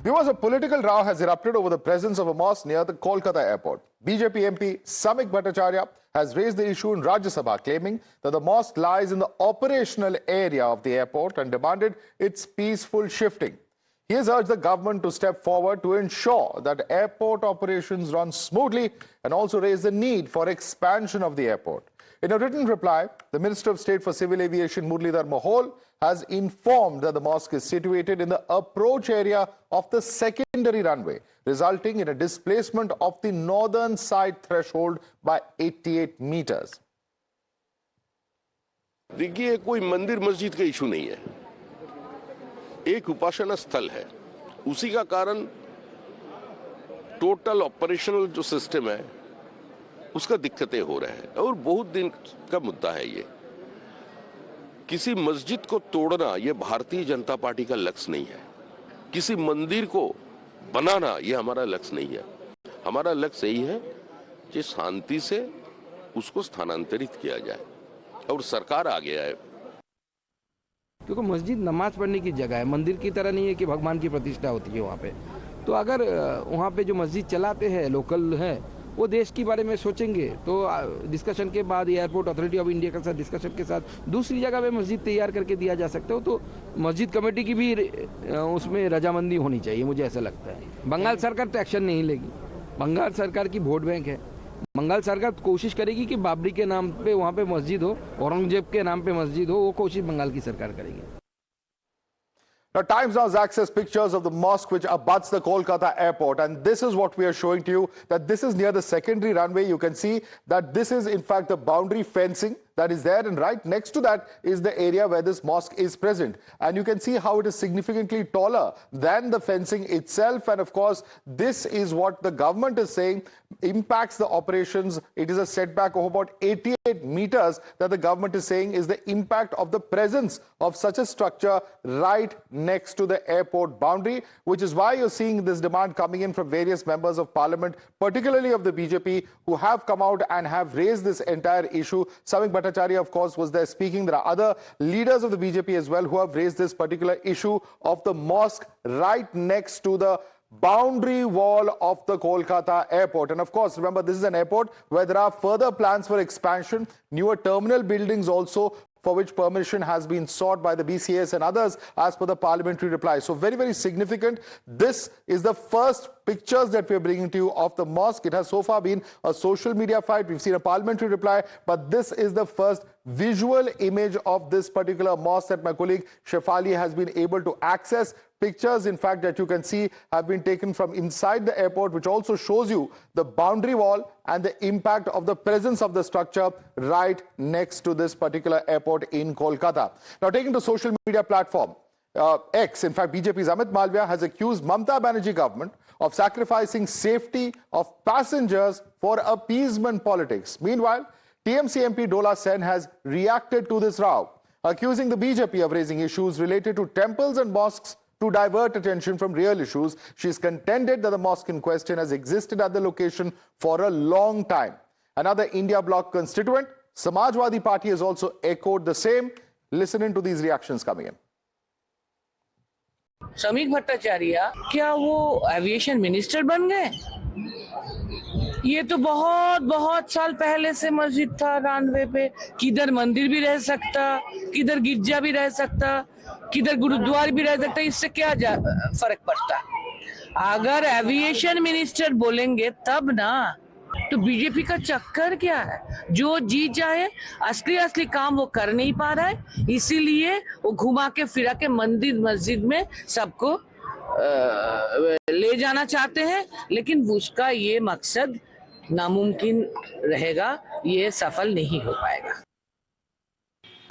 Viewers, a political row has erupted over the presence of a mosque near the Kolkata airport. BJP MP Samik Bhattacharya has raised the issue in Rajya Sabha, claiming that the mosque lies in the operational area of the airport and demanded its peaceful shifting. He has urged the government to step forward to ensure that airport operations run smoothly and also raised the need for expansion of the airport. In a written reply, the Minister of State for Civil Aviation, Muralidhar Mohol, has informed that the mosque is situated in the approach area of the secondary runway, resulting in a displacement of the northern side threshold by 88 meters. देखिए, कोई मंदिर मस्जिद का issue नहीं है, एक उपासना स्थल है। उसी का कारण टोटल ऑपरेशनल जो सिस्टम है उसका दिक्कतें हो रहे हैं और बहुत दिन का मुद्दा है। ये किसी मस्जिद को तोड़ना ये भारतीय जनता पार्टी का लक्ष्य नहीं है, किसी मंदिर को बनाना ये हमारा लक्ष्य नहीं है। हमारा लक्ष्य यही है कि शांति से उसको स्थानांतरित किया जाए और सरकार आगे आए। क्योंकि मस्जिद नमाज पढ़ने की जगह है, मंदिर की तरह नहीं है कि भगवान की प्रतिष्ठा होती है वहाँ पे। तो अगर वहाँ पे जो मस्जिद चलाते हैं लोकल है वो देश के बारे में सोचेंगे तो डिस्कशन के बाद एयरपोर्ट अथॉरिटी ऑफ इंडिया के साथ डिस्कशन के साथ दूसरी जगह पे मस्जिद तैयार करके दिया जा सकता है। तो मस्जिद कमेटी की भी उसमें रजामंदी होनी चाहिए, मुझे ऐसा लगता है। बंगाल सरकार तो एक्शन नहीं लेगी, बंगाल सरकार की वोट बैंक है। बंगाल सरकार कोशिश करेगी कि बाबरी के नाम पे वहाँ पे मस्जिद हो, औरंगजेब के नाम पे मस्जिद हो, वो कोशिश बंगाल की सरकार करेगी। Now, Times Now's access pictures of the mosque which abuts the Kolkata airport, and this is what we are showing to you, that this is near the secondary runway. You can see that this is in fact the boundary fencing that is there, and right next to that is the area where this mosque is present. And you can see how it is significantly taller than the fencing itself. And of course, this is what the government is saying impacts the operations. It is a setback of about 88 meters that the government is saying is the impact of the presence of such a structure right next to the airport boundary, which is why you're seeing this demand coming in from various members of parliament, particularly of the BJP, who have come out and have raised this entire issue. Samik Bhattacharya, of course, was there speaking. There are other leaders of the BJP as well who have raised this particular issue of the mosque right next to the boundary wall of the Kolkata airport. And of course, remember, this is an airport where there are further plans for expansion, newer terminal buildings also, for which permission has been sought by the BCS and others as per the parliamentary reply. So very, very significant. This is the first pictures that we are bringing to you of the mosque. It has so far been a social media fight. We've seen a parliamentary reply, but this is the first visual image of this particular mosque that my colleague Shefali has been able to access. Pictures, in fact, that you can see have been taken from inside the airport, which also shows you the boundary wall and the impact of the presence of the structure right next to this particular airport in Kolkata. Now, taking to social media platform, X, in fact, BJP's Amit Malviya has accused Mamata Banerjee government of sacrificing safety of passengers for appeasement politics. Meanwhile, TMC MP Dola Sen has reacted to this row, accusing the BJP of raising issues related to temples and mosques to divert attention from real issues. She's contended that the mosque in question has existed at the location for a long time. Another India Bloc constituent, Samajwadi Party, has also echoed the same. Listen in to these reactions coming in. Samik Bhattacharya क्या वो aviation minister बन गए? ये तो बहुत साल पहले से मस्जिद था रनवे पे। किधर मंदिर भी रह सकता, किधर गिरजा भी रह सकता, किधर गुरुद्वारा भी रह सकता, इससे क्या फर्क पड़ता? अगर एविएशन मिनिस्टर बोलेंगे तब ना। तो बीजेपी का चक्कर क्या है? जो जी चाहे असली काम वो कर नहीं पा रहा है, इसीलिए वो घुमा के फिरा के मंदिर मस्जिद में सबको ले जाना चाहते हैं, लेकिन उसका ये मकसद नामुमकिन रहेगा, ये सफल नहीं हो पाएगा।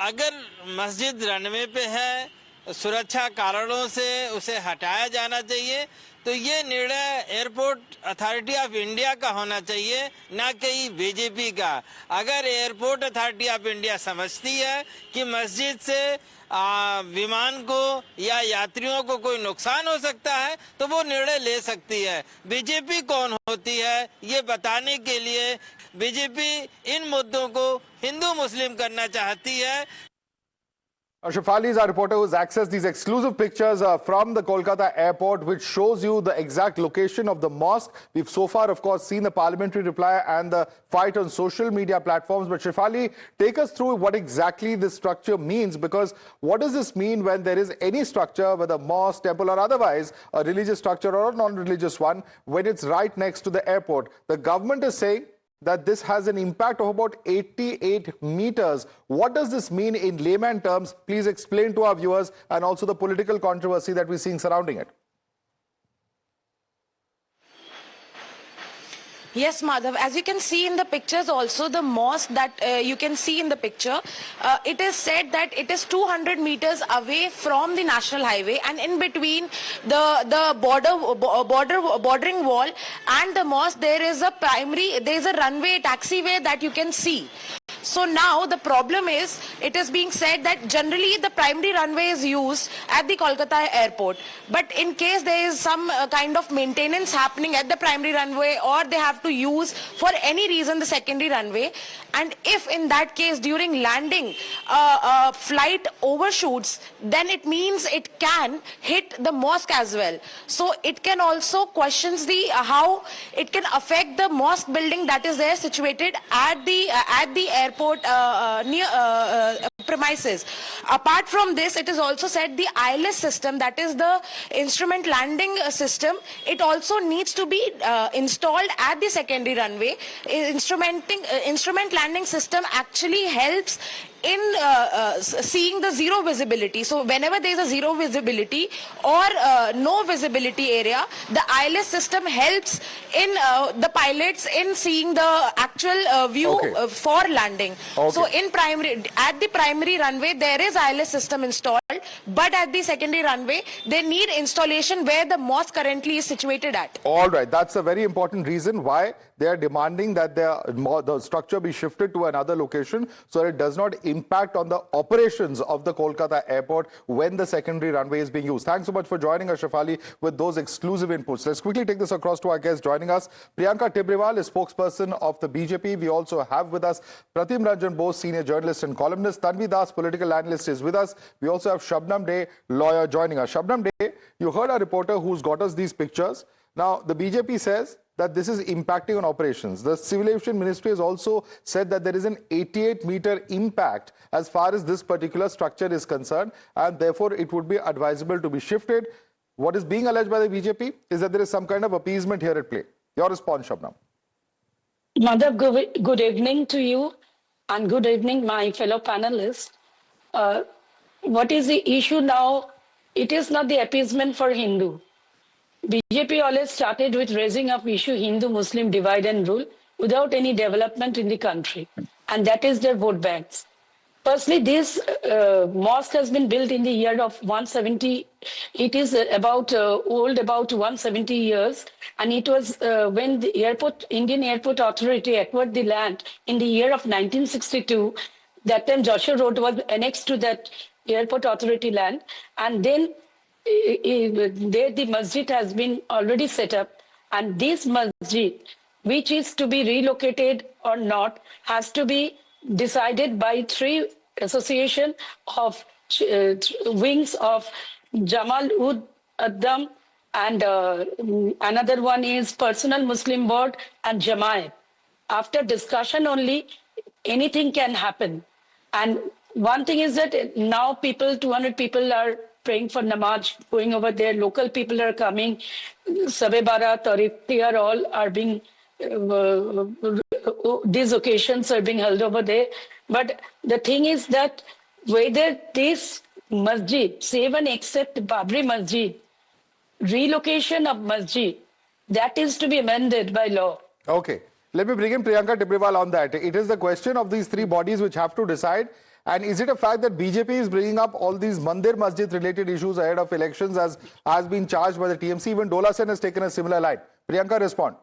अगर मस्जिद रनवे पे है, सुरक्षा कारणों से उसे हटाया जाना चाहिए, तो ये निर्णय एयरपोर्ट अथॉरिटी ऑफ इंडिया का होना चाहिए, ना कि बीजेपी का। अगर एयरपोर्ट अथॉरिटी ऑफ इंडिया समझती है कि मस्जिद से विमान को या यात्रियों को कोई नुकसान हो सकता है, तो वो निर्णय ले सकती है। बीजेपी कौन होती है ये बताने के लिए बीजेपी इन मुद्दों को हिंदू मुस्लिम करना चाहती है। Shafali is our reporter who's accessed these exclusive pictures from the Kolkata airport, which shows you the exact location of the mosque. We've so far, of course, seen the parliamentary reply and the fight on social media platforms. But Shafali, take us through what exactly this structure means, because what does this mean when there is any structure, whether mosque, temple or otherwise, a religious structure or a non-religious one, when it's right next to the airport? The government is saying that this has an impact of about 88 meters. What does this mean in layman terms? Please explain to our viewers, and also the political controversy that we're seeing surrounding it. Yes, Madhav, as you can see in the pictures also, the mosque that you can see in the picture, it is said that it is 200 meters away from the national highway, and in between the bordering wall and the mosque, there is a runway, taxiway that you can see. So now the problem is, it is being said that generally the primary runway is used at the Kolkata airport. But in case there is some kind of maintenance happening at the primary runway, or they have to use for any reason the secondary runway, and if in that case during landing flight overshoots, then it means it can hit the mosque as well. So it can also questions the how it can affect the mosque building that is there situated at the airport near premises. Apart from this, it is also said the ILS system, that is the instrument landing system, it also needs to be installed at the secondary runway. Instrument landing system actually helps in seeing the zero visibility. So whenever there is a zero visibility or no visibility area, the ILS system helps in the pilots in seeing the actual view for landing. So at the primary runway there is ILS system installed, but at the secondary runway they need installation where the mosque currently is situated at. All right, that's a very important reason why they are demanding that the structure be shifted to another location, so it does not impact on the operations of the Kolkata airport when the secondary runway is being used. Thanks so much for joining us, Shafali, with those exclusive inputs. Let's quickly take this across to our guest joining us. Priyanka Tibrewal is spokesperson of the BJP. We also have with us Pratim Ranjan Bose, senior journalist and columnist. Tanvi Das, political analyst, is with us. We also have Shabnam Day, lawyer, joining us. Shabnam Day, you heard our reporter who's got us these pictures. Now, the BJP says that this is impacting on operations. The Civil Aviation Ministry has also said that there is an 88-meter impact as far as this particular structure is concerned, and therefore it would be advisable to be shifted. What is being alleged by the BJP is that there is some kind of appeasement here at play. Your response, Shabnam. Madhav, good evening to you, and good evening, my fellow panelists. What is the issue now? It is not the appeasement for Hindu. BJP always started with raising up issue Hindu-Muslim divide and rule without any development in the country. And that is their vote banks. Firstly, this mosque has been built in the year of 170. It is old about 170 years. And it was when the Indian Airport Authority acquired the land in the year of 1962. That time Joshua Road was annexed to that Airport Authority land. And then there the masjid has been already set up, and this masjid, which is to be relocated or not, has to be decided by three association of wings of Jamal ud Adam, and another one is Personal Muslim Board and Jamaat. After discussion only, anything can happen. And one thing is that now 200 people are praying for namaz, going over there. Local people are coming. Sabe Barat, Iftar, all are being, these occasions are being held over there. But the thing is that whether this masjid, save and except Babri Masjid, relocation of masjid, that is to be amended by law. Okay. Let me bring in Priyanka Tibrewal on that. It is the question of these three bodies which have to decide. And is it a fact that BJP is bringing up all these Mandir-Masjid related issues ahead of elections as has been charged by the TMC? Even Dola Sen has taken a similar line. Priyanka, respond.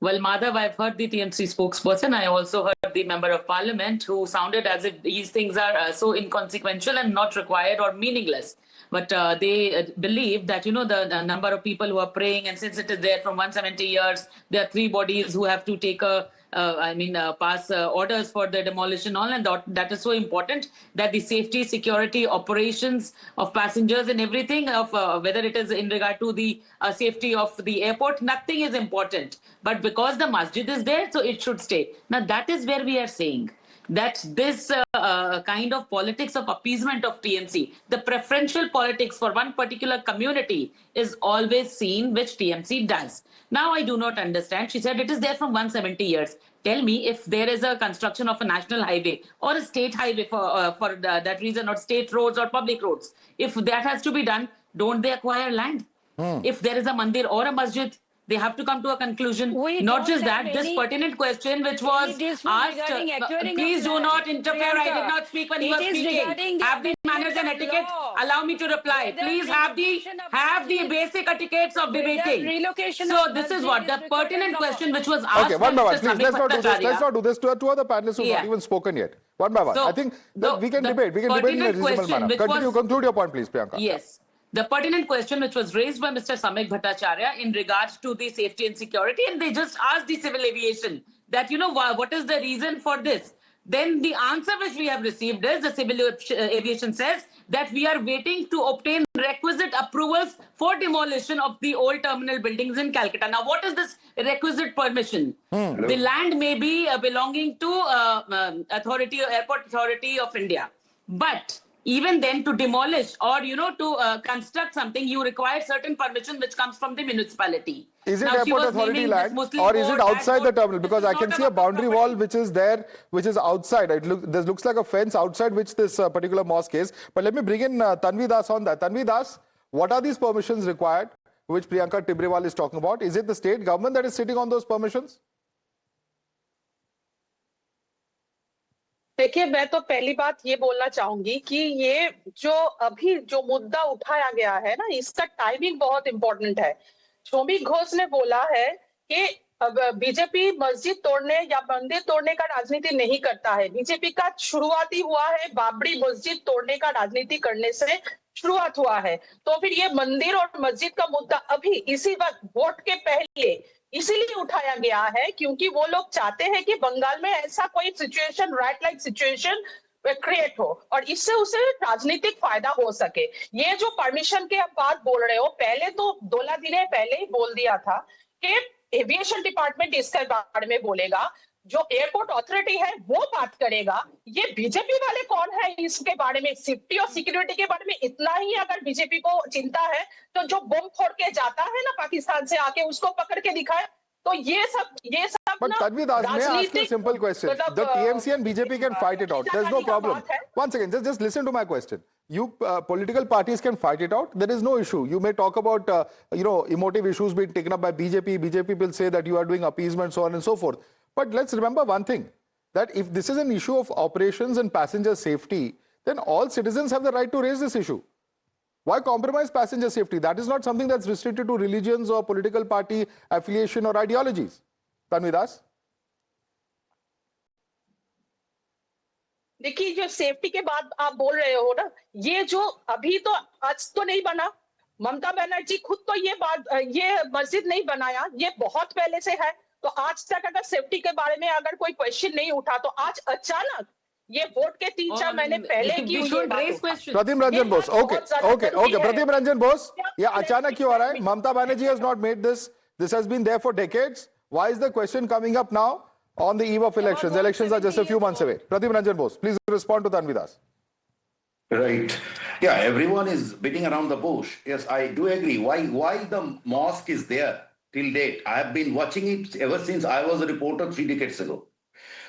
Well, Madhav, I've heard the TMC spokesperson. I also heard the member of parliament who sounded as if these things are so inconsequential and not required or meaningless. But they believe that, the number of people who are praying, and since it is there from 170 years, there are three bodies who have to take a pass orders for the demolition all, and that is so important that the safety, security, operations of passengers and everything of whether it is in regard to the safety of the airport, nothing is important. But because the masjid is there, so it should stay. Now that is where we are saying that this kind of politics of appeasement of TMC, the preferential politics for one particular community is always seen, which TMC does. Now I do not understand. She said it is there from 170 years. Tell me, if there is a construction of a national highway or a state highway for that reason, or state roads or public roads, if that has to be done, don't they acquire land? If there is a mandir or a masjid, they have to come to a conclusion. We Not don't just have that, this any- pertinent question which was dispute asked, regarding acquiring please of do land. not interfere. I did Priyanka, not speak when you it were is speaking. regarding the Have the manners and amendment of etiquette. law. Allow me to reply. Whether Please have relocation of the masjid- basic etiquettes of whether debating. relocation So of this is masjid what is the required or pertinent not. question which was asked Okay, by one by one, Mr. please. Samik Let's not do this. Bhattacharya. Let's not do this. Two other panelists who have not Yeah. even spoken yet. One by one. So, I think that we can the debate. We can debate in a pertinent reasonable question manner. which Continue. was- Conclude your point, please, Priyanka. Yes. The pertinent question which was raised by Mr. Samik Bhattacharya in regards to the safety and security, and they just asked the civil aviation that, what is the reason for this? Then the answer which we have received is the civil aviation says that we are waiting to obtain requisite approvals for demolition of the old terminal buildings in Calcutta. Now, what is this requisite permission? The land may be belonging to Airport Authority of India, but even then, to demolish or to construct something, you require certain permission which comes from the municipality. Is it Now, she airport was authority naming land, this Muslim or is it board, that outside the board. terminal? This Because is I not can see a about the boundary wall property. which is there, which is outside. This looks like a fence outside which this particular mosque is. But let me bring in Tanvi Das on that. Tanvi Das, what are these permissions required, which Priyanka Tibrewal is talking about? Is it the state government that is sitting on those permissions? देखिए, मैं तो पहली बात ये बोलना चाहूंगी कि ये जो मुद्दा उठाया गया है ना, इसका टाइमिंग बहुत इंपॉर्टेंट है। शोभिक घोष ने बोला है कि बीजेपी मस्जिद तोड़ने या मंदिर तोड़ने का राजनीति नहीं करता है। बीजेपी का शुरुआती हुआ है बाबरी मस्जिद तोड़ने का राजनीति करने से शुरुआत हुआ है। तो फिर ये मंदिर और मस्जिद का मुद्दा अभी इसी वक्त वोट के पहले इसीलिए उठाया गया है क्योंकि वो लोग चाहते हैं कि बंगाल में ऐसा कोई situation, right like situation create हो और इससे उसे राजनीतिक फायदा हो सके। ये जो परमिशन के आप बात बोल रहे हो, पहले तो 2 दिन पहले ही बोल दिया था कि एविएशन डिपार्टमेंट इसके बारे में बोलेगा, जो एयरपोर्ट अथॉरिटी है वो बात करेगा। ये बीजेपी वाले कौन है इसके बारे में, सेफ्टी और सिक्योरिटी के बारे में इतना ही अगर बीजेपी को चिंता है तो जो बम फोड़ के जाता है ना पाकिस्तान से आके, उसको पकड़ के दिखाए। तो ये सब But Tanvi Das, may I ask you a simple question? The TMC and BJP can fight it out. There's no problem. One second, just listen to my question. You political parties can fight it out. There is no issue. You may talk about emotive issues being taken up by BJP. BJP will say that you are doing appeasement, so on and so forth. But let's remember one thing, that if this is an issue of operations and passenger safety, then all citizens have the right to raise this issue. Why compromise passenger safety? That is not something that's restricted to religions or political party affiliation or ideologies. Tanvi Das? देखिए, जो safety के बाद आप बोल रहे हो ना, ये जो अभी तो आज तो नहीं बना, ममता बनर्जी खुद तो ये मस्जिद नहीं बनाया, ये बहुत पहले से है। तो आज तक अगर सेफ्टी के बारे में अगर कोई क्वेश्चन नहीं उठा, तो आज अचानक ये वोट के 3-4 महीने पहले की ये बात। Pratim Ranjan Bose. Okay. Pratim Ranjan Bose. Yeah, अचानक क्यों आ रहा है? Mamta Banerjee has not made this. This has been there for decades. Why is the question coming up now on the eve of elections? Elections are just a few months away. Pratim Ranjan Bose, please respond to Tanvi Das. Right. Yeah, everyone is beating around the bush. Yes, I do agree. Why the mosque is there till date? I have been watching it ever since I was a reporter 3 decades ago.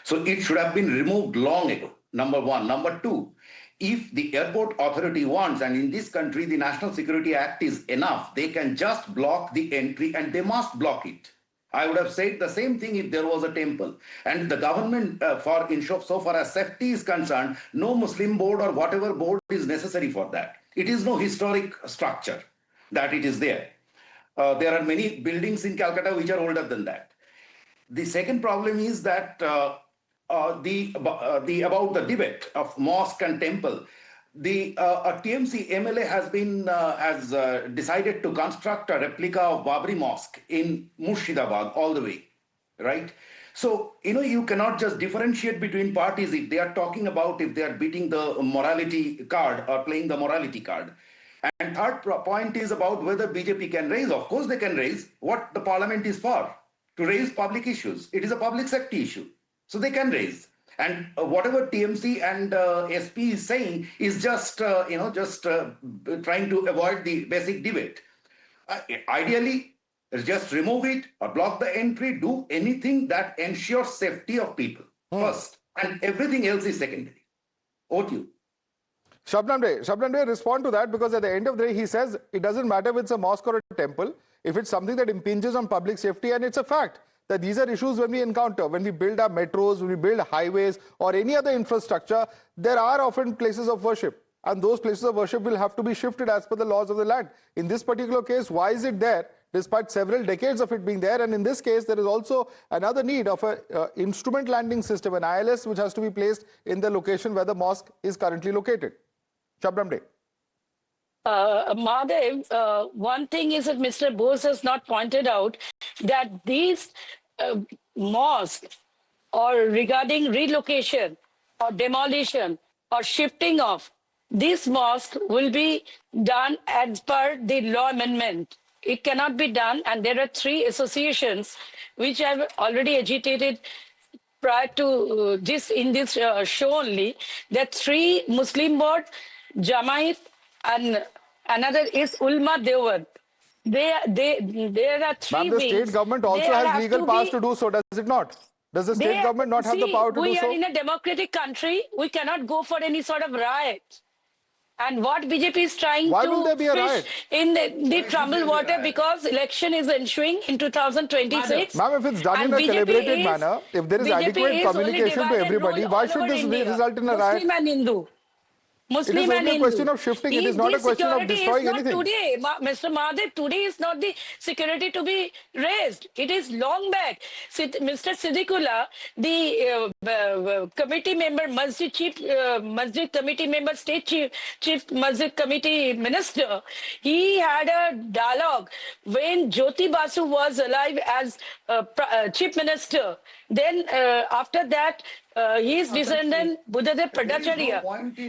So it should have been removed long ago, number one. Number two, if the airport authority wants, and in this country the National Security Act is enough, they can just block the entry and they must block it. I would have said the same thing if there was a temple. And the government, so far as safety is concerned, no Muslim board or whatever board is necessary for that. It is no historic structure that it is there. There are many buildings in Calcutta which are older than that. The second problem is that about the debate of mosque and temple, the TMC MLA has decided to construct a replica of Babri Mosque in Murshidabad all the way, right? So, you cannot just differentiate between parties if they are talking about if they are beating the morality card or playing the morality card. And third point is about whether BJP can raise. Of course they can raise. What the parliament is for, to raise public issues. It is a public safety issue. So they can raise. And whatever TMC and SP is saying is just, trying to avoid the basic debate. Ideally, just remove it or block the entry, do anything that ensures safety of people first. And everything else is secondary. Over to you. Shabnam Dey, respond to that, because at the end of the day, he says it doesn't matter if it's a mosque or a temple, if it's something that impinges on public safety, and it's a fact that these are issues when we encounter, when we build our metros, when we build highways or any other infrastructure, there are often places of worship, and those places of worship will have to be shifted as per the laws of the land. In this particular case, why is it there, despite several decades of it being there? And in this case, there is also another need of an instrument landing system, an ILS, which has to be placed in the location where the mosque is currently located. Shabnam Dey. Madhav, one thing is that Mr. Bose has not pointed out that these mosques, or regarding relocation or demolition or shifting of this mosque, will be done as per the law amendment. It cannot be done, and there are 3 associations which have already agitated prior to this in this show only, that 3 Muslim board, Jamaat, and another is Ulma Dewan. There are 3 the state government also has legal powers to do so, does it not? Does the state government not have the power to do so? We are in a democratic country. We cannot go for any sort of riot. And what BJP is trying to fish in the troubled water, because election is ensuing in 2026. Ma'am, if it's done in a calibrated manner, if there is adequate communication to everybody, why should this result in a riot? Muslim and Hindu. Muslim it is only a question of shifting. It is not a question of destroying anything. Today, Mr. Madhav, today is not the security to be raised. It is long back. Mr. Siddiqullah, the committee member, Masjid committee member, state chief Masjid committee minister, he had a dialogue when Jyoti Basu was alive as chief minister. Then after that, his descendant Buddhadev Bhattacharya.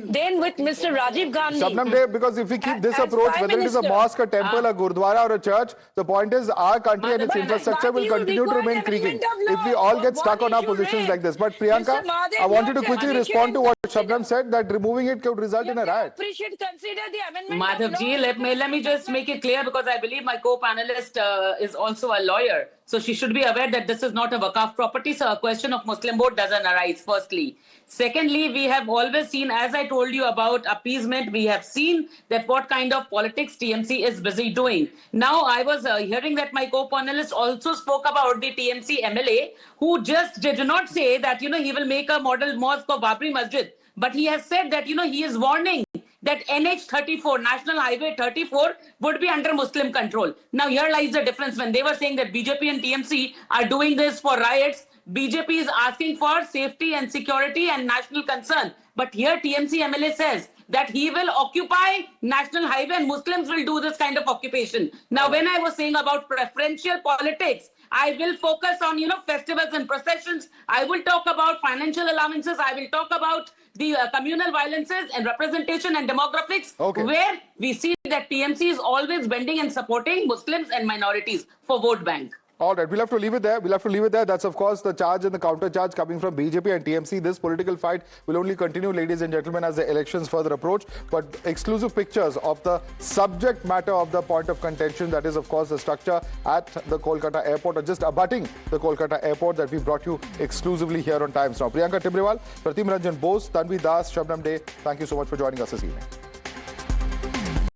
Then with Mr. Rajiv Gandhi. Shabnam Dey, because if we keep this approach, whether it is a mosque, a temple, a gurdwara or a church, the point is our country and its infrastructure will continue to remain creaking if we all get stuck on our positions like this. But Priyanka, I wanted to quickly respond to what Shabnam said, that removing it could result in a riot. Consider the amendment. Madhav Ji, let me just make it clear, because I believe my co-panelist is also a lawyer. So she should be aware that this is not a Waqaf property, so a question of Muslim vote doesn't arise, firstly. Secondly, we have always seen, as I told you about appeasement, we have seen that what kind of politics TMC is busy doing. Now, I was hearing that my co-panelist also spoke about the TMC MLA, who just did not say that, he will make a model mosque of Babri Masjid. But he has said that, he is warning that NH34, National Highway 34, would be under Muslim control. Now, here lies the difference. When they were saying that BJP and TMC are doing this for riots, BJP is asking for safety and security and national concern. But here TMC MLA says that he will occupy National Highway and Muslims will do this kind of occupation. Now, when I was saying about preferential politics, I will focus on, festivals and processions. I will talk about financial allowances. I will talk about the communal violences and representation and demographics, where we see that TMC is always bending and supporting Muslims and minorities for vote bank. All right, we'll have to leave it there. That's, of course, the charge and the counter charge coming from BJP and TMC. This political fight will only continue, ladies and gentlemen, as the elections further approach. But exclusive pictures of the subject matter of the point of contention, that is, of course, the structure at the Kolkata airport, or just abutting the Kolkata airport, that we brought you exclusively here on Times Now. Priyanka Tibrewal, Pratim Ranjan Bose, Tanvi Das, Shabnam Dey, thank you so much for joining us this evening.